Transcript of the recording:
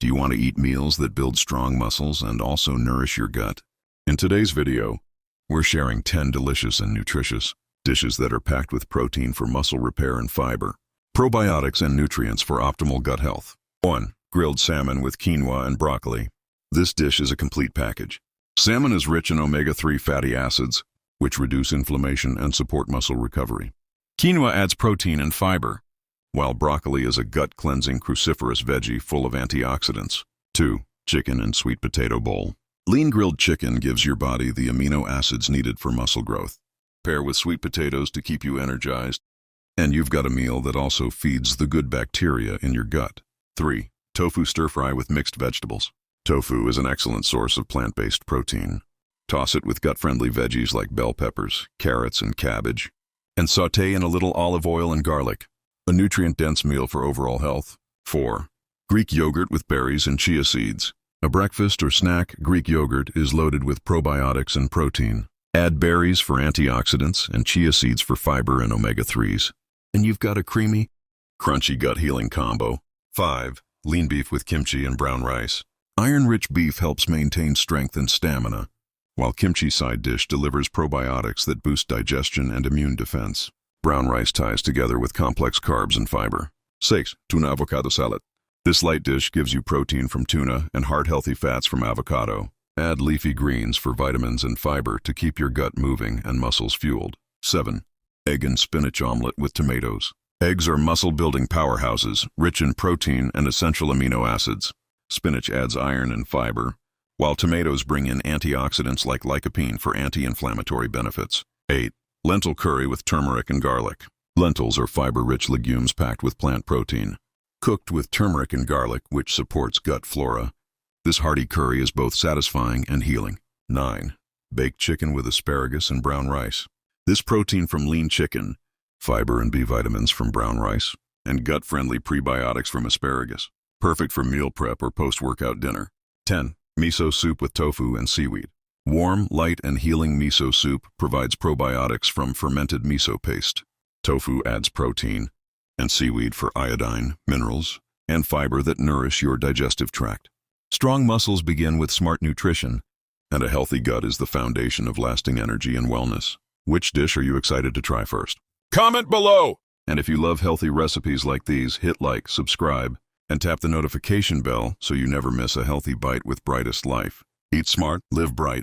Do you want to eat meals that build strong muscles and also nourish your gut? In today's video, we're sharing 10 delicious and nutritious dishes that are packed with protein for muscle repair and fiber, probiotics and nutrients for optimal gut health. 1. Grilled salmon with quinoa and broccoli. This dish is a complete package. Salmon is rich in omega-3 fatty acids, which reduce inflammation and support muscle recovery. Quinoa adds protein and fiber, while broccoli is a gut-cleansing cruciferous veggie full of antioxidants. 2. Chicken and sweet potato bowl. Lean grilled chicken gives your body the amino acids needed for muscle growth. Pair with sweet potatoes to keep you energized, and you've got a meal that also feeds the good bacteria in your gut. 3. Tofu stir-fry with mixed vegetables. Tofu is an excellent source of plant-based protein. Toss it with gut-friendly veggies like bell peppers, carrots, and cabbage, and sauté in a little olive oil and garlic. A nutrient-dense meal for overall health. 4. Greek yogurt with berries and chia seeds. A breakfast or snack Greek yogurt is loaded with probiotics and protein. Add berries for antioxidants and chia seeds for fiber and omega-3s. And you've got a creamy, crunchy gut-healing combo. 5. Lean beef with kimchi and brown rice. Iron-rich beef helps maintain strength and stamina, while kimchi side dish delivers probiotics that boost digestion and immune defense. Brown rice ties together with complex carbs and fiber. 6. Tuna avocado salad. This light dish gives you protein from tuna and heart-healthy fats from avocado. Add leafy greens for vitamins and fiber to keep your gut moving and muscles fueled. 7. Egg and spinach omelet with tomatoes. Eggs are muscle-building powerhouses, rich in protein and essential amino acids. Spinach adds iron and fiber, while tomatoes bring in antioxidants like lycopene for anti-inflammatory benefits. 8. Lentil curry with turmeric and garlic. Lentils are fiber-rich legumes packed with plant protein. Cooked with turmeric and garlic, which supports gut flora, this hearty curry is both satisfying and healing. 9. Baked chicken with asparagus and brown rice. This protein from lean chicken, fiber and B vitamins from brown rice, and gut-friendly prebiotics from asparagus. Perfect for meal prep or post-workout dinner. 10. Miso soup with tofu and seaweed. Warm, light, and healing miso soup provides probiotics from fermented miso paste. Tofu adds protein, and seaweed for iodine, minerals, and fiber that nourish your digestive tract. Strong muscles begin with smart nutrition, and a healthy gut is the foundation of lasting energy and wellness. Which dish are you excited to try first? Comment below! And if you love healthy recipes like these, hit like, subscribe, and tap the notification bell so you never miss a healthy bite with Brightest Life. Eat smart, live bright.